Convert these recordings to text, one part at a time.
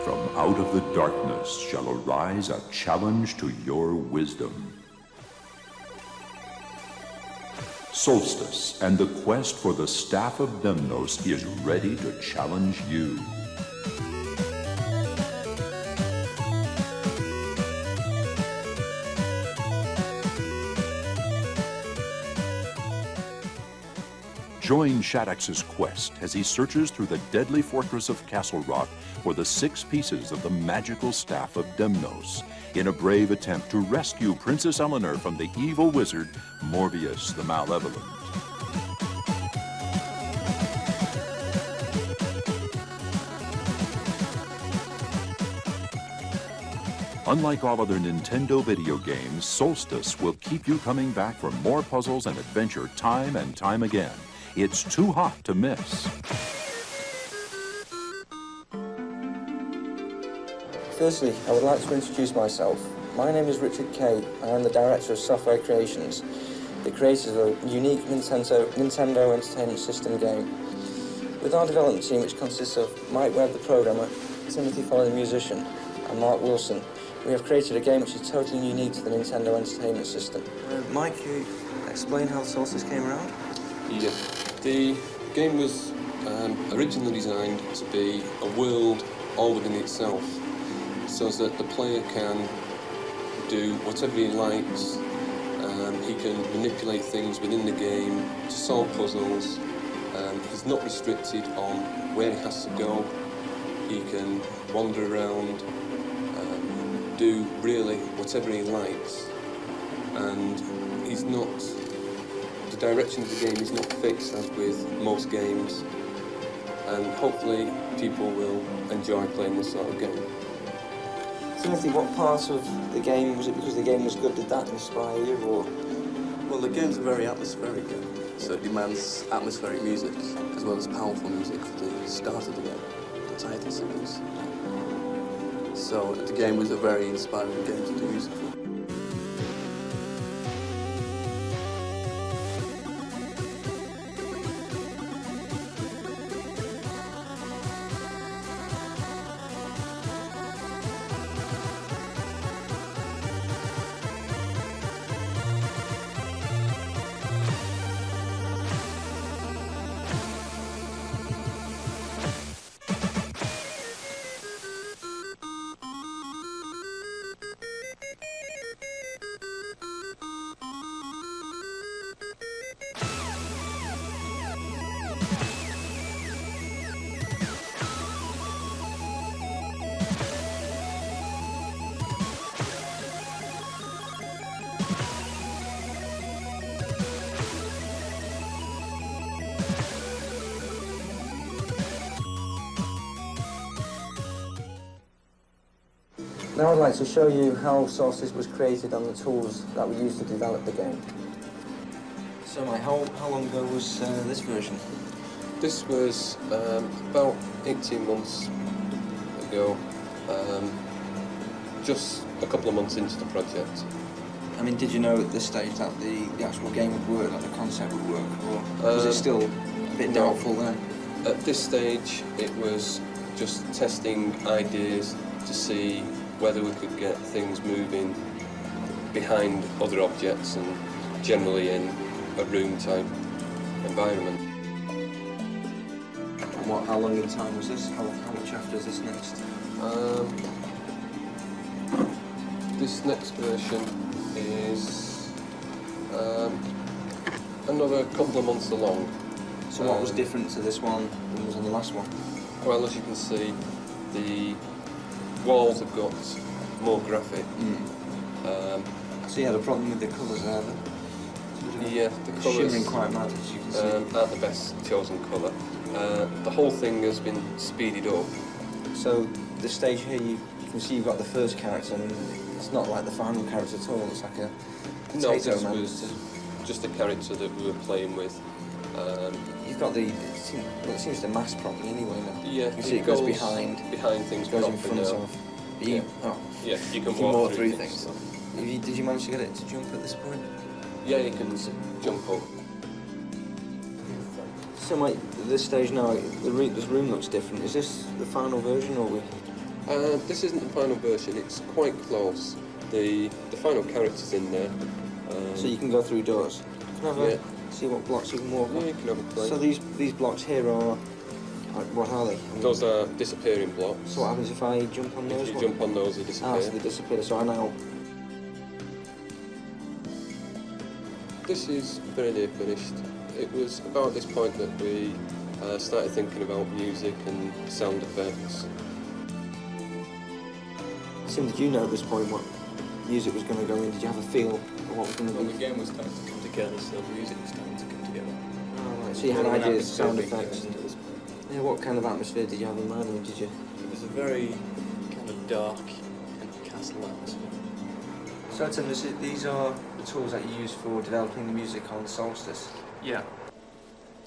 From out of the darkness shall arise a challenge to your wisdom. Solstice and the quest for the Staff of Demnos is ready to challenge you. Join Shadax's quest as he searches through the deadly fortress of Kâstleröck for the 6 pieces of the magical Staff of Demnos in a brave attempt to rescue Princess Eleanor from the evil wizard Morbius the Malevolent. Unlike all other Nintendo video games, Solstice will keep you coming back for more puzzles and adventure time and time again. It's too hot to miss. Firstly, I would like to introduce myself. My name is Richard Kay. I am the director of Software Creations, the creators of a unique Nintendo Entertainment System game. With our development team, which consists of Mike Webb, the programmer, Tim Follin, the musician, and Mark Wilson, we have created a game which is totally unique to the Nintendo Entertainment System. Mike, can you explain how the Solstice came around? Yeah, the game was originally designed to be a world all within itself, so that the player can do whatever he likes. He can manipulate things within the game to solve puzzles. He's not restricted on where he has to go. He can wander around, do really whatever he likes, and he's not. The direction of the game is not fixed as with most games, and hopefully people will enjoy playing this sort of game. Timothy, what part of the game, was it because the game was good, did that inspire you, or? Well, the game's a very atmospheric game, so it demands atmospheric music, as well as powerful music for the start of the game, the title sequence. So the game was a very inspiring game to do music for. Now I'd like to show you how Solstice was created and the tools that we used to develop the game. So Mike, how long ago was this version? This was about 18 months ago, just a couple of months into the project. I mean, did you know at this stage that the actual game would work, that the concept would work, or was it still a bit doubtful then? At this stage, it was just testing ideas to see whether we could get things moving behind other objects and generally in a room-type environment. And how long in time was this? How much after is this next? This next version is another couple of months along. So what was different to this one than was on the last one? Well, as you can see, the walls have got more graphic. So yeah, the problem with the colours there, yeah, the colours shimmering quite mad, as you can see. aren't the best chosen colour. The whole thing has been speeded up. So this stage here, you can see you've got the first character, and it's not like the final character at all. It's like a potato no, this man. was just a character that we were playing with. You've got the. It seems to mask properly anyway. Now. Yeah, you can see it goes behind things. Goes in front now. of. You, yeah, you can walk through things. Did you manage to get it to jump at this point? Yeah, you can jump up. So, Mike, at this stage now, this room looks different. Is this the final version, or we? This isn't the final version, it's quite close. The final character's in there. So you can go through doors. Can I have see what blocks you can walk on? Yeah, you can have a play. So these blocks here are, what are they? I mean, Those are disappearing blocks. so what happens if I jump on those? If you jump on those, they disappear. Ah, so they disappear, so I now... This is very near finished. It was about this point that we started thinking about music and sound effects. Tim, did you know at this point what music was going to go in? Did you have a feel of what was going to Well, be? the game was starting to come together, so the music was starting to come together. Oh, right. So you had An ideas, sound atmosphere effects. being given to this. Yeah, what kind of atmosphere did you have in mind, or did you? It was a very kind of dark kind of castle atmosphere. So Tim, these are the tools that you use for developing the music on Solstice. Yeah.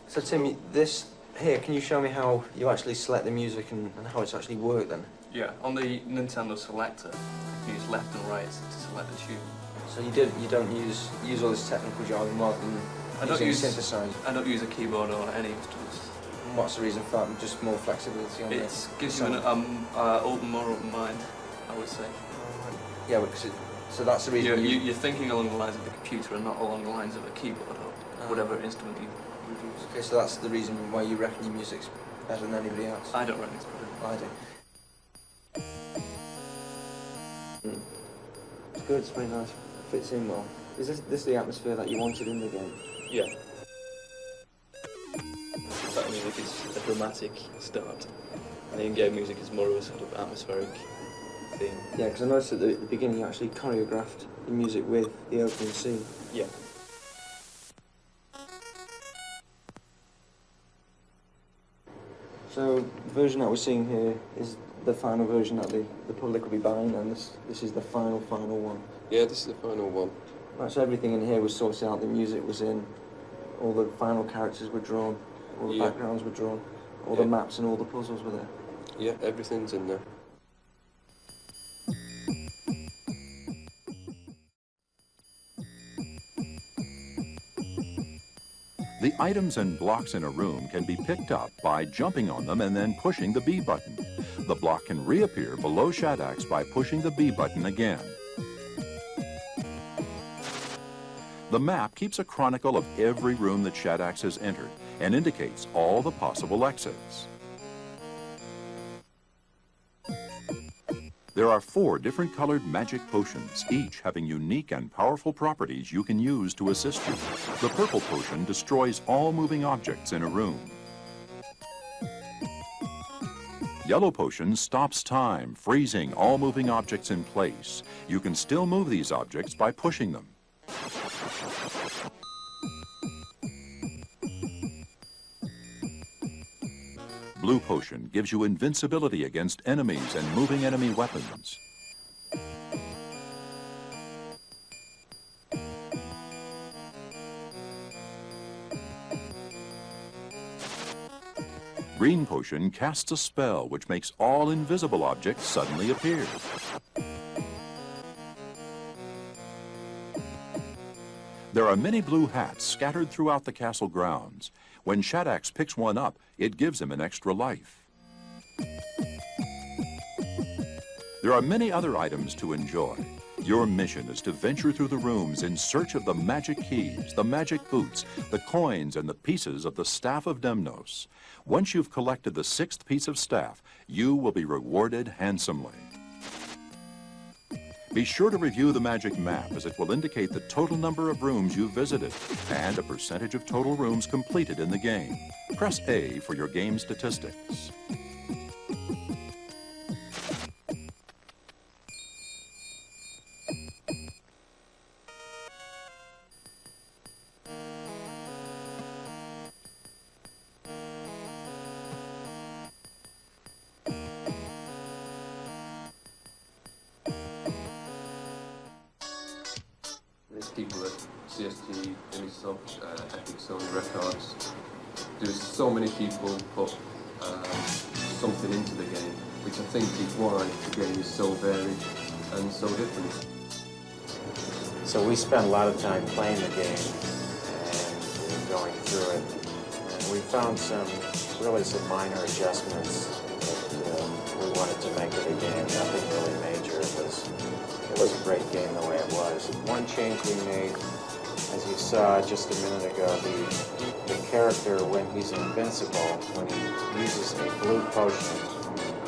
So Tim, this here, can you show me how you actually select the music and how it's actually worked then? Yeah, on the Nintendo selector, you use left and right to select the tune. So you don't use all this technical jargon rather than using a synthesizer. I don't use a keyboard or any instruments. And what's the reason for that? Just more flexibility on It this? gives you an more open mind, I would say. Yeah, because so that's the reason You're thinking along the lines of the computer and not along the lines of a keyboard or whatever instrument you use. Okay, so that's the reason why you reckon your music's better than anybody else. I don't reckon it's better. I do. It's good, it's very nice. Fits in well. Is this the atmosphere that you wanted in the game? Yeah. That music is a dramatic start, and the in-game music is more of a sort of atmospheric theme. Yeah, because I noticed at the beginning you actually choreographed the music with the opening scene. Yeah. So the version that we're seeing here is the final version that the public will be buying, and this is the final one. Yeah, this is the final one. Right, so everything in here was sorted out, the music was in, all the final characters were drawn, all the backgrounds were drawn, all the maps and all the puzzles were there. Yeah, everything's in there. The items and blocks in a room can be picked up by jumping on them and then pushing the B button. The block can reappear below Shadax by pushing the B button again. The map keeps a chronicle of every room that Shadax has entered and indicates all the possible exits. There are 4 different colored magic potions, each having unique and powerful properties you can use to assist you. The purple potion destroys all moving objects in a room. Yellow potion stops time, freezing all moving objects in place. You can still move these objects by pushing them. Blue potion gives you invincibility against enemies and moving enemy weapons. Green potion casts a spell which makes all invisible objects suddenly appear. There are many blue hats scattered throughout the castle grounds. When Shadax picks one up, it gives him an extra life. There are many other items to enjoy. Your mission is to venture through the rooms in search of the magic keys, the magic boots, the coins, and the pieces of the Staff of Demnos. Once you've collected the 6th piece of staff, you will be rewarded handsomely. Be sure to review the magic map, as it will indicate the total number of rooms you've visited and a percentage of total rooms completed in the game. Press A for your game statistics. There's people at CSG Imagesoft, Equinox, Sony Records. There's so many people put something into the game, which I think is why the game is so varied and so different. So we spent a lot of time playing the game and going through it. And we found some minor adjustments that we wanted to make to the game. great game the way it was. One change we made, as you saw just a minute ago, the character, when he's invincible, when he uses a blue potion,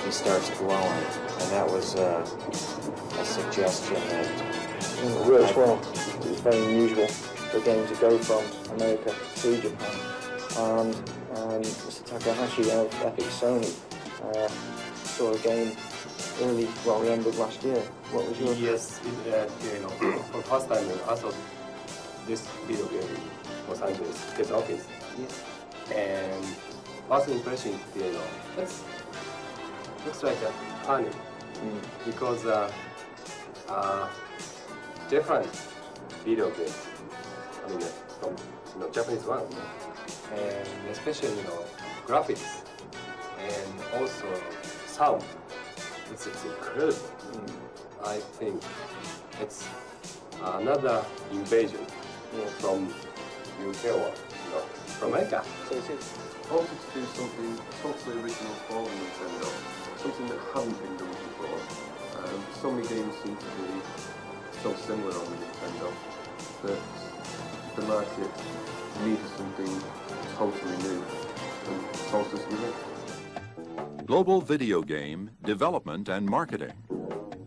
he starts glowing. And that was a suggestion that... It works well. It's very unusual for a game to go from America to Japan. And Mr. Takahashi of Epic Sony saw a game early, well, the end of last year. What was your... Yes, for the first time, I thought this video game was under his office. Yes. And first impression, it's looks like a funny because different video games. I mean, from Japanese one, and especially graphics and also sound. It's incredible. I think it's another invasion from UK or from America. So it is. I wanted to do something totally original for Nintendo, something that hadn't been done before. So many games seem to be so similar on the Nintendo that the market needed something totally new, and Solstice was it. Global Video Game Development and Marketing.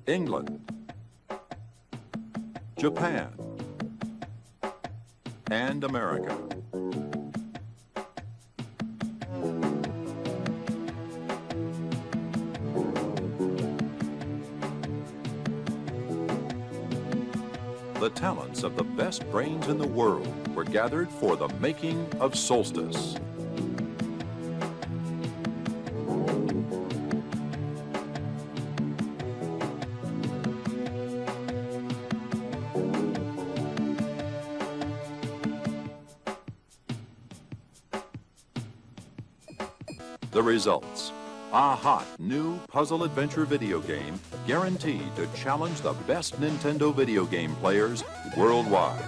England. Japan. And America. The talents of the best brains in the world were gathered for the making of Solstice. The results. A hot new puzzle adventure video game guaranteed to challenge the best Nintendo video game players worldwide.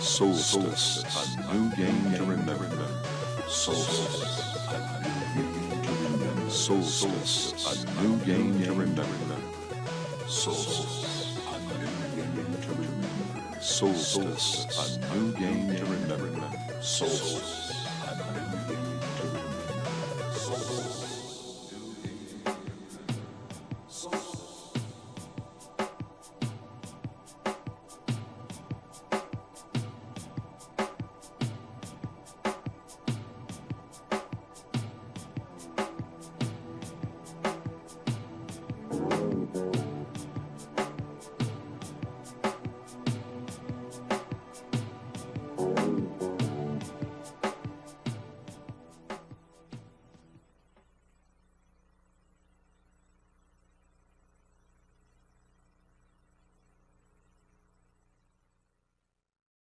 Solstice, a new game to remember. Solstice, Solstice, a new game to remember. Solstice, a new game to remember. Solstice, a new game to remember. Solstice.